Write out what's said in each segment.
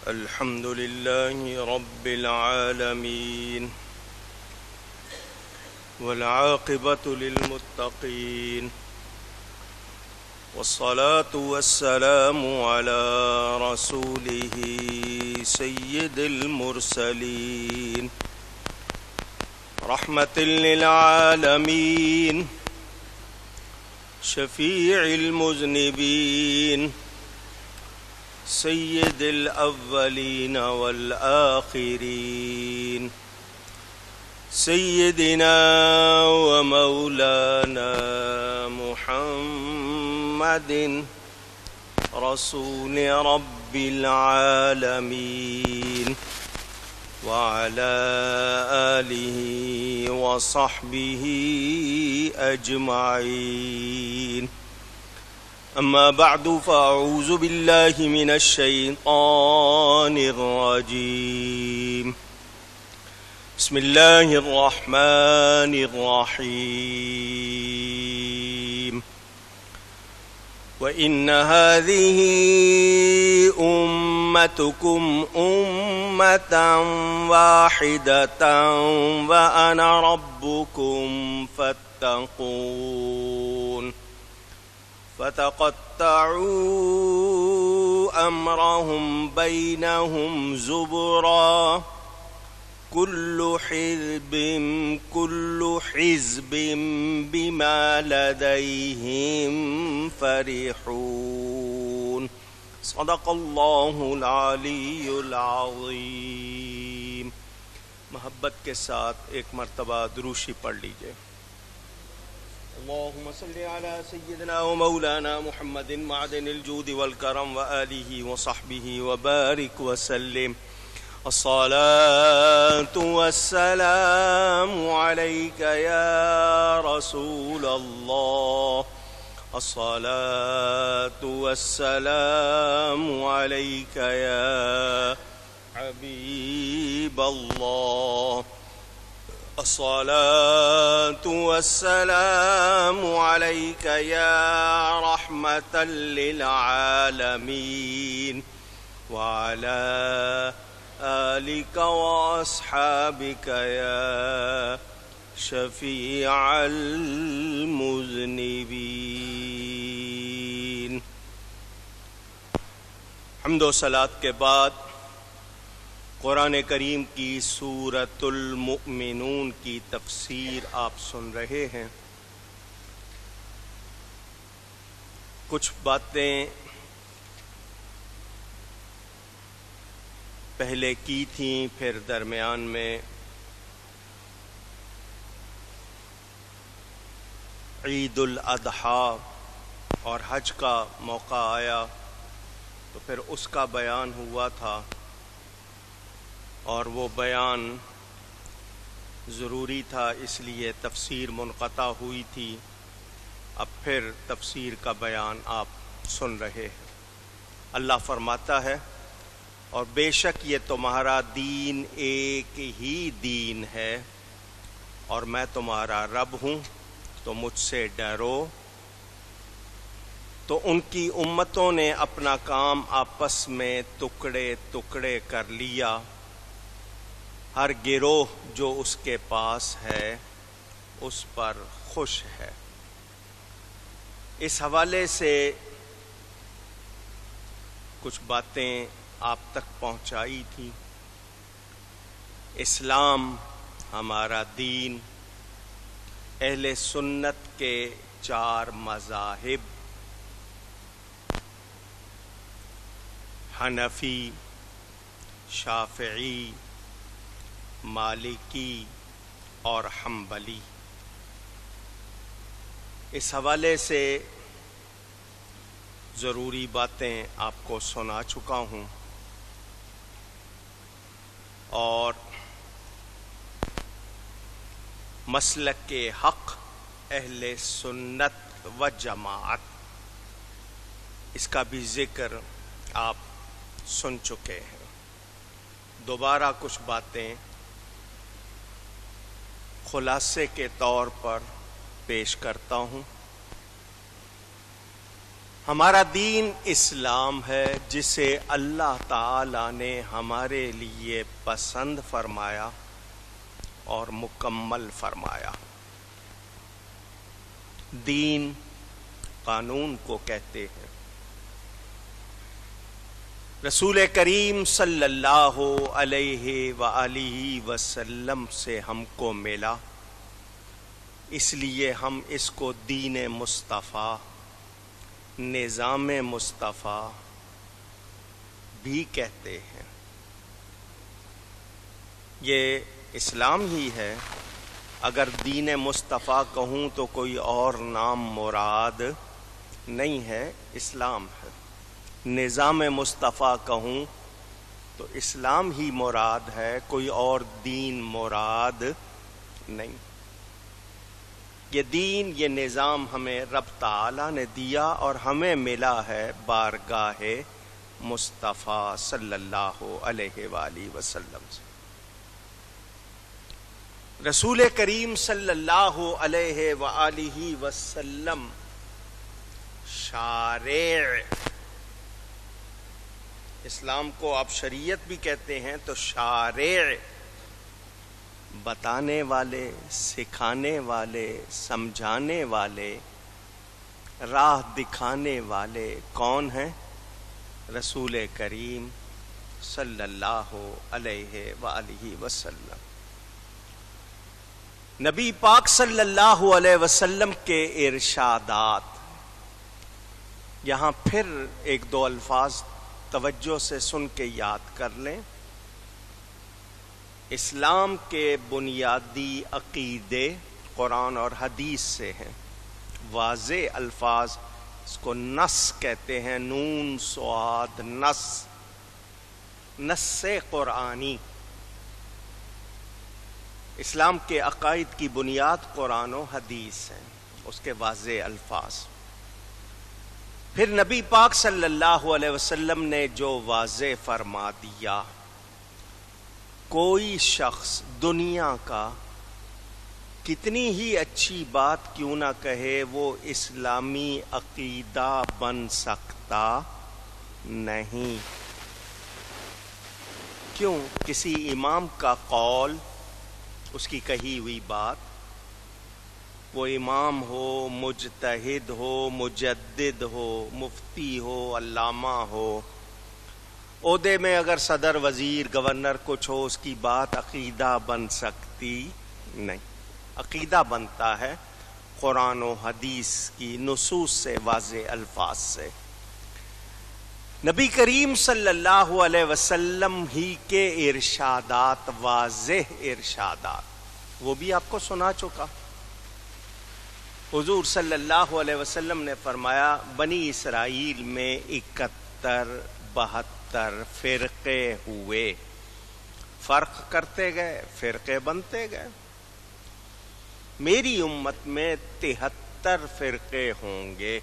الحمد لله رب العالمين والعاقبة للمتقين والصلاة والسلام على رسوله سيد المرسلين رحمة للعالمين شفيع المذنبين سيد الأولين والآخرين سيدنا ومولانا محمد رسول رب العالمين وعلى آله وصحبه أجمعين أما بعد فأعوذ بالله من الشيطان الرجيم بسم الله الرحمن الرحيم وإن هذه أمتكم أمة واحدة وأنا ربكم فاتقون فتقطعوا أمرهم بينهم زبرا كل حزب بما لديهم فرحون صدق الله العلی العظیم۔ محبت کے ساتھ ایک مرتبہ دروشی پڑھ لیجئے۔ اللهم صل على سيدنا ومولانا محمد معدن الجود والكرم وآله وصحبه وبارك وسلم۔ الصلاة والسلام عليك يا رسول الله، الصلاة والسلام عليك يا حبيب الله، الصلاة والسلام عليك يا رحمة للعالمين وعلى آلك وأصحابك يا شفيع المذنبين۔ حمد و صلاۃ کے بعد قرآن کریم کی سورۃ المؤمنون کی تفسیر آپ سن رہے ہیں۔ کچھ باتیں پہلے کی تھیں، پھر درمیان میں عید الاضحیٰ اور حج کا موقع آیا تو پھر اس کا بیان ہوا تھا، اور وہ بیان ضروری تھا، اس لیے تفسیر منقطع ہوئی تھی۔ اب پھر تفسیر کا بیان آپ سن رہے ہیں۔ اللہ فرماتا ہے، اور بے شک یہ تمہارا دین ایک ہی دین ہے، اور میں تمہارا رب ہوں، تو مجھ سے ڈرو۔ تو ان کی امتوں نے اپنا کام آپس میں ٹکڑے ٹکڑے کر لیا، ہر گروہ جو اس کے پاس ہے اس پر خوش ہے۔ اس حوالے سے کچھ باتیں آپ تک پہنچائی تھی۔ اسلام ہمارا دین، اہل سنت کے 4 مذاہب، حنفی، شافعی، مالکی اور حنبلی۔ اس حوالے سے ضروری باتیں آپ کو سنا چکا ہوں، اور مسلک کے حق اہل سنت و جماعت، اس کا بھی ذکر آپ سن چکے ہیں۔ دوبارہ کچھ باتیں خلاصے کے طور پر پیش کرتا ہوں۔ ہمارا دین اسلام ہے جسے اللہ تعالی نے ہمارے لیے پسند فرمایا اور مکمل فرمایا۔ دین قانون کو کہتے ہیں۔ رسول کریم صلی اللہ علیہ وآلہ وسلم سے ہم کو ملا، اس لیے ہم اس کو دین مصطفیٰ، نظام مصطفیٰ بھی کہتے ہیں۔ یہ اسلام ہی ہے۔ اگر دین مصطفیٰ کہوں تو کوئی اور نام مراد نہیں ہے، اسلام ہے۔ نظام مصطفیٰ کہوں تو اسلام ہی مراد ہے، کوئی اور دین مراد نہیں۔ یہ دین، یہ نظام ہمیں رب تعالیٰ نے دیا اور ہمیں ملا ہے بارگاہ مصطفیٰ صلی اللہ علیہ وآلہ وسلم سے۔ رسول کریم صلی اللہ علیہ وآلہ وسلم شارع، اسلام کو آپ شریعت بھی کہتے ہیں تو شارع، بتانے والے، سکھانے والے، سمجھانے والے، راہ دکھانے والے کون ہیں؟ رسول کریم صلی اللہ علیہ وآلہ وسلم۔ نبی پاک صلی اللہ علیہ وسلم کے ارشادات، یہاں پھر ایک دو الفاظ توجہ سے سن کے یاد کر لیں۔ اسلام کے بنیادی عقیدے قرآن اور حدیث سے ہیں، واضح الفاظ، اس کو نص کہتے ہیں، نون صاد نص، نص قرآنی۔ اسلام کے عقائد کی بنیاد قرآن و حدیث ہیں، اس کے واضح الفاظ۔ پھر نبی پاک صلی اللہ علیہ وسلم نے جو واضح فرما دیا، کوئی شخص دنیا کا کتنی ہی اچھی بات کیوں نہ کہے، وہ اسلامی عقیدہ بن سکتا نہیں۔ کیوں؟ کسی امام کا قول، اس کی کہی ہوئی بات، وہ امام ہو، مجتہد ہو، مجدد ہو، مفتی ہو، علامہ ہو، عہدے میں اگر صدر، وزیر، گورنر کچھ ہو، اس کی بات عقیدہ بن سکتی نہیں۔ عقیدہ بنتا ہے قرآن و حدیث کی نصوص سے، واضح الفاظ سے۔ نبی کریم صلی اللہ علیہ وسلم ہی کے ارشادات، واضح ارشادات، وہ بھی آپ کو سنا چکا۔ حضور صلی اللہ علیہ وسلم نے فرمایا، بنی اسرائیل میں 71-72 فرقے ہوئے، فرق کرتے گئے، فرقے بنتے گئے۔ میری امت میں 73 فرقے ہوں گے۔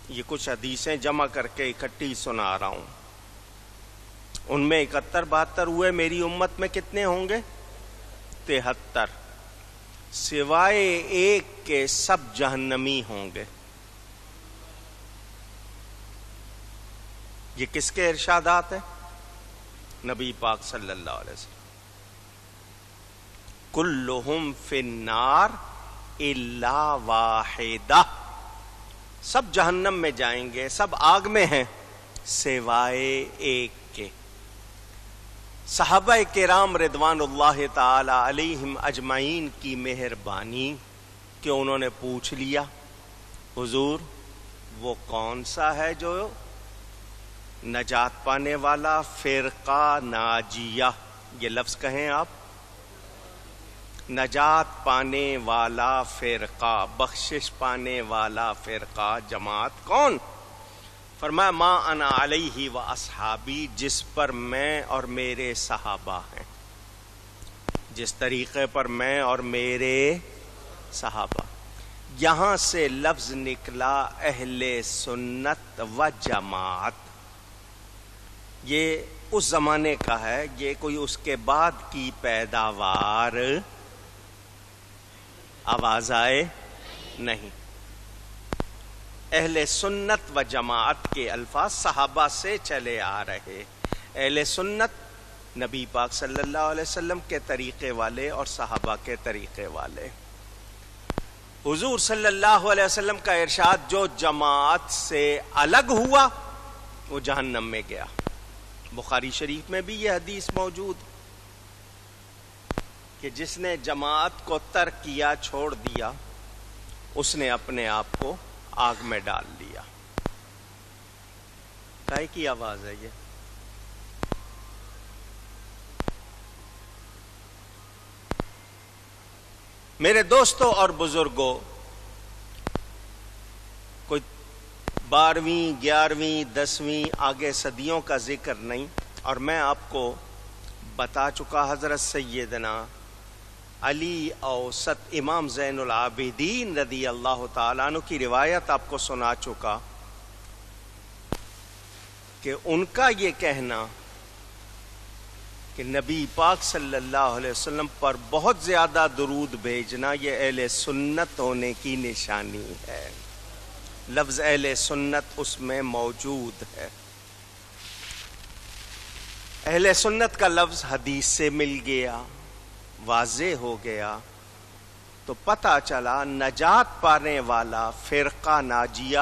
یہ کچھ حدیثیں جمع کر کے اکٹھی سنا رہا ہوں۔ ان میں 71-72 ہوئے، میری امت میں کتنے ہوں گے؟ 73، سوائے ایک کے سب جہنمی ہوں گے۔ یہ کس کے ارشادات ہیں؟ نبی پاک صلی اللہ علیہ وسلم۔ کلہم فی النار الا واحدہ، سب جہنم میں جائیں گے، سب آگ میں ہیں سوائے ایک کے۔ صحابہ کرام رضوان اللہ تعالی علیہم اجمعین کی مہربانی کہ انہوں نے پوچھ لیا، حضور وہ کون سا ہے جو نجات پانے والا فرقہ ناجیہ، یہ لفظ کہیں آپ، نجات پانے والا فرقہ، بخشش پانے والا فرقہ، جماعت کون؟ فرمایا ما انا علیہ و اصحابی، جس پر میں اور میرے صحابہ ہیں، جس طریقے پر میں اور میرے صحابہ۔ یہاں سے لفظ نکلا اہل سنت و جماعت، یہ اس زمانے کا ہے، یہ کوئی اس کے بعد کی پیداوار، آواز آئے نہیں۔ اہل سنت و جماعت کے الفاظ صحابہ سے چلے آ رہے. اہل سنت نبی پاک صلی اللہ علیہ وسلم کے طریقے والے اور صحابہ کے طریقے والے. حضور صلی اللہ علیہ وسلم کا ارشاد جو جماعت سے الگ ہوا وہ جہنم میں گیا. بخاری شریف میں بھی یہ حدیث موجود کہ جس نے جماعت کو ترک کیا، چھوڑ دیا، اس نے اپنے آپ کو آگ میں ڈال لیا. کائے کی آواز ہے یہ؟ میرے دوستوں اور بزرگوں، کوئی 12ویں 11ویں 10ویں آگے صدیوں کا ذکر نہیں، اور میں آپ کو بتا چکا حضرت سیدنا علی اوسط امام زین العابدین رضی اللہ تعالیٰ عنہ کی روایت آپ کو سنا چکا کہ ان کا یہ کہنا کہ نبی پاک صلی اللہ علیہ وسلم پر بہت زیادہ درود بھیجنا یہ اہل سنت ہونے کی نشانی ہے. لفظ اہل سنت اس میں موجود ہے. اہل سنت کا لفظ حدیث سے مل گیا، واضح ہو گیا، تو پتہ چلا نجات پانے والا فرقہ ناجیہ.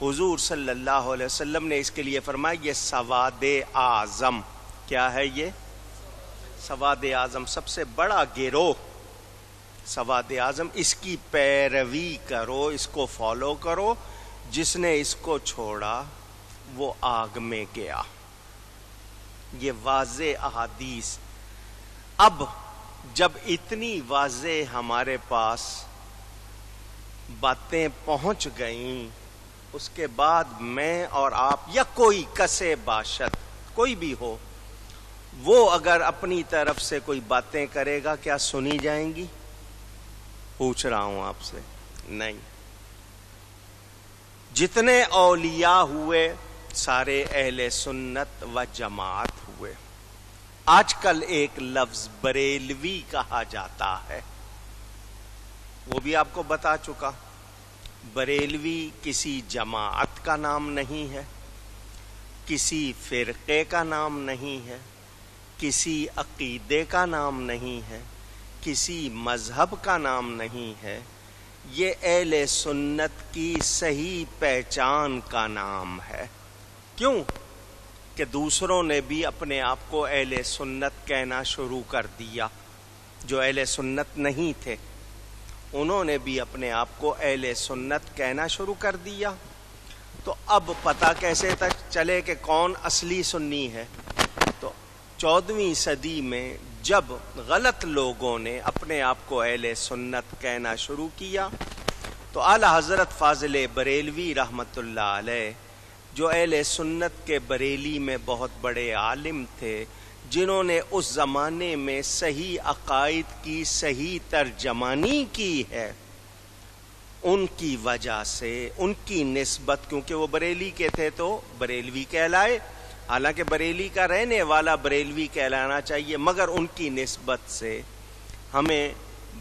حضور صلی اللہ علیہ وسلم نے اس کے لیے فرمایا یہ سواد اعظم. کیا ہے یہ؟ سواد اعظم، سب سے بڑا گروہ سواد اعظم. اس کی پیروی کرو، اس کو فالو کرو. جس نے اس کو چھوڑا وہ آگ میں گیا. یہ واضح احادیث. اب جب اتنی واضح ہمارے پاس باتیں پہنچ گئیں، اس کے بعد میں اور آپ یا کوئی کسے باشد کوئی بھی ہو، وہ اگر اپنی طرف سے کوئی باتیں کرے گا کیا سنی جائیں گی؟ پوچھ رہا ہوں آپ سے. نہیں. جتنے اولیاء ہوئے سارے اہل سنت و جماعت ہوئے. آج کل ایک لفظ بریلوی کہا جاتا ہے، وہ بھی آپ کو بتا چکا. بریلوی کسی جماعت کا نام نہیں ہے، کسی فرقے کا نام نہیں ہے، کسی عقیدے کا نام نہیں ہے، کسی مذہب کا نام نہیں ہے. یہ اہل سنت کی صحیح پہچان کا نام ہے. کیوں کہ دوسروں نے بھی اپنے آپ کو اہل سنت کہنا شروع کر دیا. جو اہل سنت نہیں تھے انہوں نے بھی اپنے آپ کو اہل سنت کہنا شروع کر دیا. تو اب پتہ کیسے چلے کہ کون اصلی سنی ہے؟ تو 14ویں صدی میں جب غلط لوگوں نے اپنے آپ کو اہل سنت کہنا شروع کیا تو اعلی حضرت فاضل بریلوی رحمت اللہ علیہ، جو اہل سنت کے بریلی میں بہت بڑے عالم تھے، جنہوں نے اس زمانے میں صحیح عقائد کی صحیح ترجمانی کی ہے، ان کی وجہ سے ان کی نسبت، کیونکہ وہ بریلی کے تھے تو بریلوی کہلائے، حالانکہ بریلی کا رہنے والا بریلوی کہلانا چاہیے، مگر ان کی نسبت سے ہمیں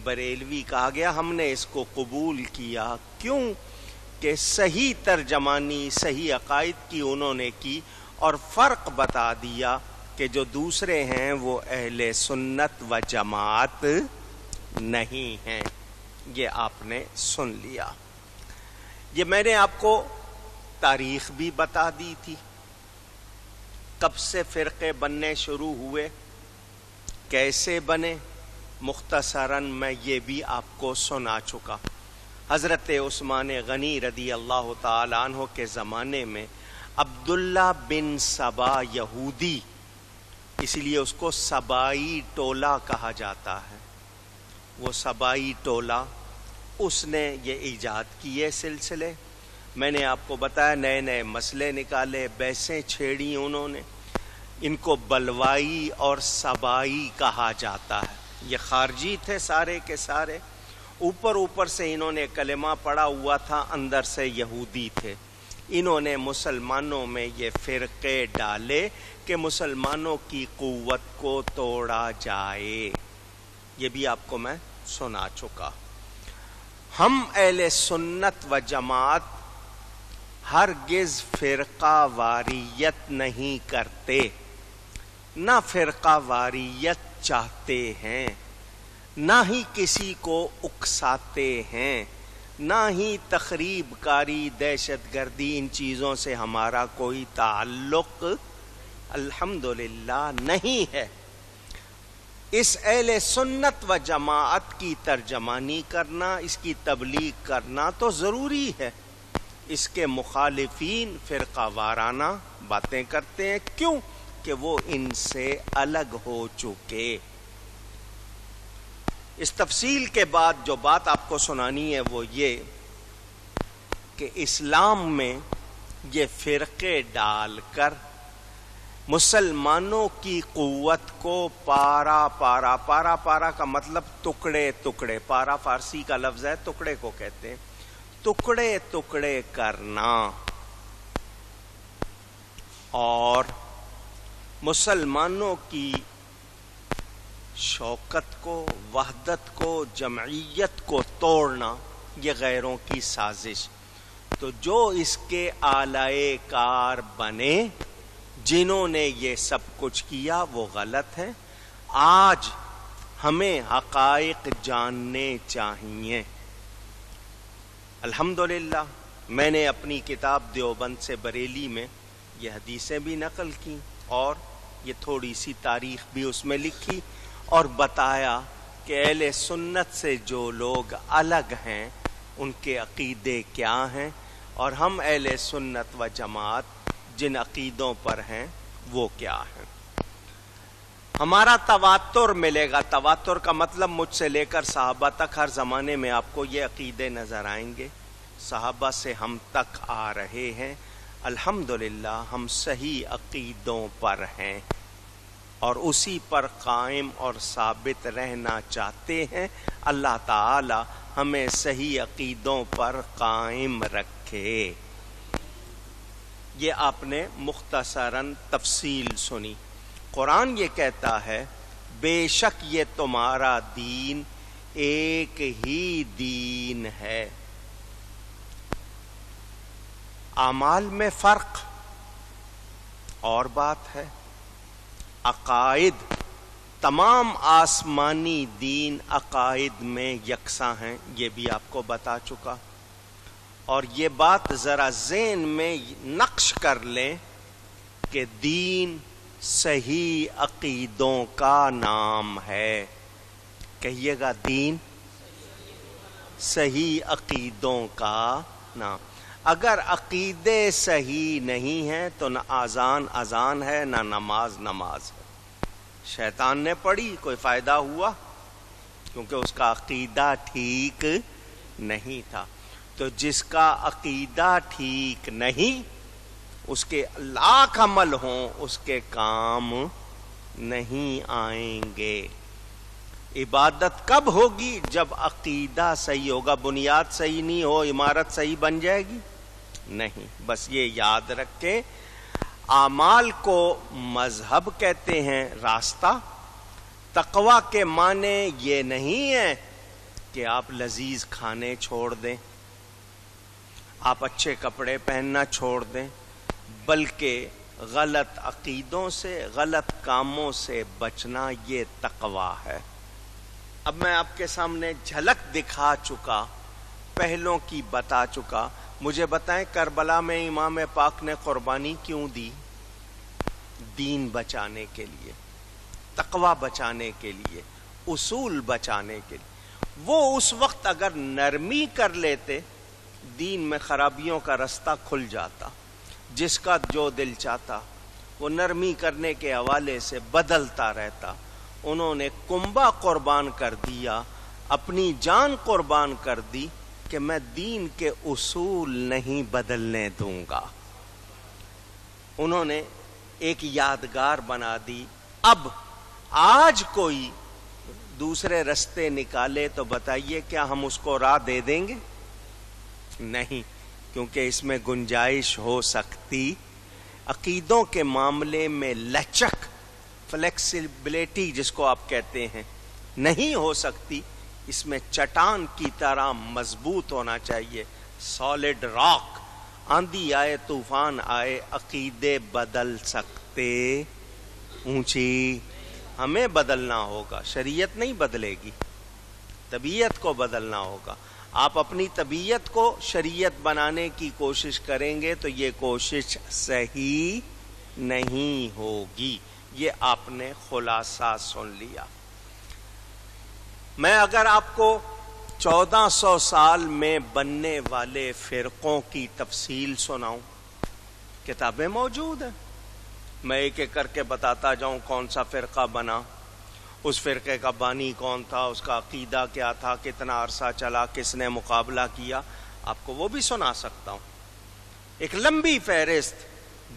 بریلوی کہا گیا. ہم نے اس کو قبول کیا. کیوں کہ صحیح ترجمانی صحیح عقائد کی انہوں نے کی اور فرق بتا دیا کہ جو دوسرے ہیں وہ اہل سنت و جماعت نہیں ہیں. یہ آپ نے سن لیا. یہ میں نے آپ کو تاریخ بھی بتا دی تھی، کب سے فرقے بننے شروع ہوئے، کیسے بنے. مختصراً میں یہ بھی آپ کو سنا چکا. حضرت عثمان غنی رضی اللہ تعالی عنہ کے زمانے میں عبداللہ بن سبا یہودی، اسی لیے اس کو سبائی ٹولہ کہا جاتا ہے، وہ سبائی ٹولہ اس نے یہ ایجاد کیے سلسلے. میں نے آپ کو بتایا نئے نئے مسئلے نکالے، بحثیں چھیڑی انہوں نے. ان کو بلوائی اور سبائی کہا جاتا ہے. یہ خارجی تھے سارے کے سارے، اوپر سے انہوں نے کلمہ پڑھا ہوا تھا، اندر سے یہودی تھے. انہوں نے مسلمانوں میں یہ فرقے ڈالے کہ مسلمانوں کی قوت کو توڑا جائے. یہ بھی آپ کو میں سنا چکا. ہم اہل سنت و جماعت ہرگز فرقہ واریت نہیں کرتے، نہ فرقہ واریت چاہتے ہیں، نہ ہی کسی کو اکساتے ہیں، نہ ہی تخریب کاری، دہشت گردی، ان چیزوں سے ہمارا کوئی تعلق الحمدللہ نہیں ہے۔ اس اہل سنت و جماعت کی ترجمانی کرنا، اس کی تبلیغ کرنا تو ضروری ہے۔ اس کے مخالفین فرقہ وارانہ باتیں کرتے ہیں، کیوں کہ وہ ان سے الگ ہو چکے۔ اس تفصیل کے بعد جو بات آپ کو سنانی ہے وہ یہ کہ اسلام میں یہ فرقے ڈال کر مسلمانوں کی قوت کو پارا پارا، پارا پارا کا مطلب ٹکڑے ٹکڑے، پارا فارسی کا لفظ ہے، ٹکڑے کو کہتے ہیں، ٹکڑے ٹکڑے کرنا اور مسلمانوں کی شوکت کو، وحدت کو، جمعیت کو توڑنا، یہ غیروں کی سازش۔ تو جو اس کے آلائے کار بنے، جنہوں نے یہ سب کچھ کیا، وہ غلط ہیں۔ آج ہمیں حقائق جاننے چاہیے۔ الحمدللہ میں نے اپنی کتاب دیوبند سے بریلی میں یہ حدیثیں بھی نقل کی اور یہ تھوڑی سی تاریخ بھی اس میں لکھی اور بتایا کہ اہل سنت سے جو لوگ الگ ہیں ان کے عقیدے کیا ہیں، اور ہم اہل سنت و جماعت جن عقیدوں پر ہیں وہ کیا ہیں۔ ہمارا تواتر ملے گا، تواتر کا مطلب مجھ سے لے کر صحابہ تک ہر زمانے میں آپ کو یہ عقیدے نظر آئیں گے۔ صحابہ سے ہم تک آ رہے ہیں، الحمدللہ ہم صحیح عقیدوں پر ہیں اور اسی پر قائم اور ثابت رہنا چاہتے ہیں۔ اللہ تعالی ہمیں صحیح عقیدوں پر قائم رکھے۔ یہ آپ نے مختصراً تفصیل سنی۔ قرآن یہ کہتا ہے بے شک یہ تمہارا دین ایک ہی دین ہے۔ اعمال میں فرق اور بات ہے، عقائد تمام آسمانی دین عقائد میں یکساں ہیں، یہ بھی آپ کو بتا چکا۔ اور یہ بات ذرا ذہن میں نقش کر لیں کہ دین صحیح عقیدوں کا نام ہے۔ کہیے گا، دین صحیح عقیدوں کا نام۔ اگر عقیدے صحیح نہیں ہیں تو نہ اذان اذان ہے، نہ نماز نماز ہے۔ شیطان نے پڑھی، کوئی فائدہ ہوا؟ کیونکہ اس کا عقیدہ ٹھیک نہیں تھا۔ تو جس کا عقیدہ ٹھیک نہیں، اس کے لاکھ عمل ہوں، اس کے کام نہیں آئیں گے۔ عبادت کب ہوگی؟ جب عقیدہ صحیح ہوگا۔ بنیاد صحیح نہیں ہو، عمارت صحیح بن جائے گی؟ نہیں۔ بس یہ یاد رکھیں، اعمال کو مذہب کہتے ہیں، راستہ۔ تقویٰ کے معنی یہ نہیں ہے کہ آپ لذیذ کھانے چھوڑ دیں، آپ اچھے کپڑے پہننا چھوڑ دیں، بلکہ غلط عقیدوں سے، غلط کاموں سے بچنا، یہ تقویٰ ہے۔ اب میں آپ کے سامنے جھلک دکھا چکا، پہلوں کی بتا چکا۔ مجھے بتائیں کربلا میں امام پاک نے قربانی کیوں دی؟ دین بچانے کے لیے، تقویٰ بچانے کے لیے، اصول بچانے کے لیے۔ وہ اس وقت اگر نرمی کر لیتے، دین میں خرابیوں کا رستہ کھل جاتا۔ جس کا جو دل چاہتا وہ نرمی کرنے کے حوالے سے بدلتا رہتا۔ انہوں نے کنبہ قربان کر دیا، اپنی جان قربان کر دی کہ میں دین کے اصول نہیں بدلنے دوں گا۔ انہوں نے ایک یادگار بنا دی۔ اب آج کوئی دوسرے رستے نکالے تو بتائیے کیا ہم اس کو راہ دے دیں گے؟ نہیں، کیونکہ اس میں گنجائش ہو سکتی، عقیدوں کے معاملے میں لچک، فلیکسیبلٹی جس کو آپ کہتے ہیں، نہیں ہو سکتی۔ اس میں چٹان کی طرح مضبوط ہونا چاہیے، سالڈ راک۔ آندھی آئے طوفان آئے عقیدے بدل سکتے اونچی ہمیں بدلنا ہوگا، شریعت نہیں بدلے گی، طبیعت کو بدلنا ہوگا۔ آپ اپنی طبیعت کو شریعت بنانے کی کوشش کریں گے تو یہ کوشش صحیح نہیں ہوگی۔ یہ آپ نے خلاصہ سن لیا۔ میں اگر آپ کو 1400 سال میں بننے والے فرقوں کی تفصیل سناؤں، کتابیں موجود ہیں، میں ایک ایک کر کے بتاتا جاؤں کون سا فرقہ بنا، اس فرقے کا بانی کون تھا، اس کا عقیدہ کیا تھا، کتنا عرصہ چلا، کس نے مقابلہ کیا، آپ کو وہ بھی سنا سکتا ہوں۔ ایک لمبی فہرست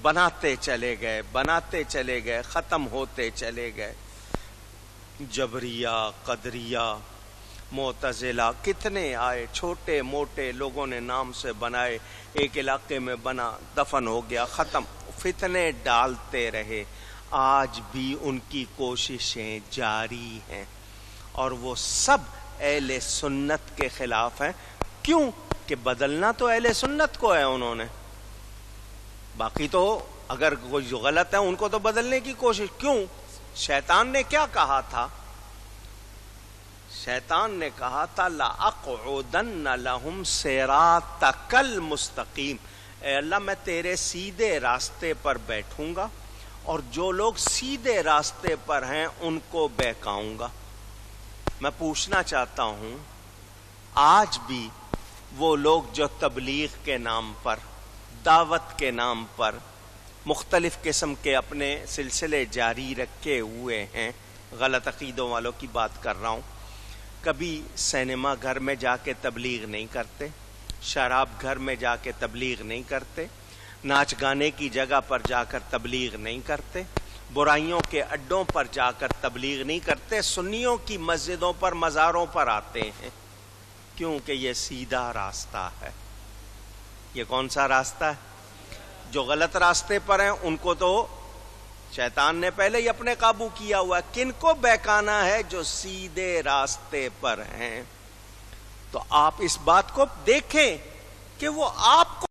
بناتے چلے گئے، ختم ہوتے چلے گئے۔ جبریہ، قدریہ، معتزلہ، کتنے آئے، چھوٹے موٹے لوگوں نے نام سے بنائے، ایک علاقے میں بنا، دفن ہو گیا، ختم، فتنے ڈالتے رہے۔ آج بھی ان کی کوششیں جاری ہیں اور وہ سب اہل سنت کے خلاف ہیں۔ کیوں کہ بدلنا تو اہل سنت کو ہے، انہوں نے، باقی تو اگر کوئی جو غلط ہے ان کو تو بدلنے کی کوشش کیوں؟ شیطان نے کیا کہا تھا؟ شیطان نے کہا تھا لَأَقْعُدَنَّ لَهُمْ صِرَاطَكَ الْمُسْتَقِيمَ، اے اللہ میں تیرے سیدھے راستے پر بیٹھوں گا اور جو لوگ سیدھے راستے پر ہیں ان کو بہکاؤں گا۔ میں پوچھنا چاہتا ہوں، آج بھی وہ لوگ جو تبلیغ کے نام پر، دعوت کے نام پر مختلف قسم کے اپنے سلسلے جاری رکھے ہوئے ہیں، غلط عقیدوں والوں کی بات کر رہا ہوں، کبھی سینما گھر میں جا کے تبلیغ نہیں کرتے، شراب گھر میں جا کے تبلیغ نہیں کرتے، ناچ گانے کی جگہ پر جا کر تبلیغ نہیں کرتے، برائیوں کے اڈوں پر جا کر تبلیغ نہیں کرتے، سنیوں کی مسجدوں پر، مزاروں پر آتے ہیں، کیونکہ یہ سیدھا راستہ ہے۔ یہ کون سا راستہ ہے؟ جو غلط راستے پر ہیں ان کو تو شیطان نے پہلے ہی اپنے قابو کیا ہوا ہے۔ کن کو بہکانا ہے؟ جو سیدھے راستے پر ہیں۔ تو آپ اس بات کو دیکھیں کہ وہ آپ کو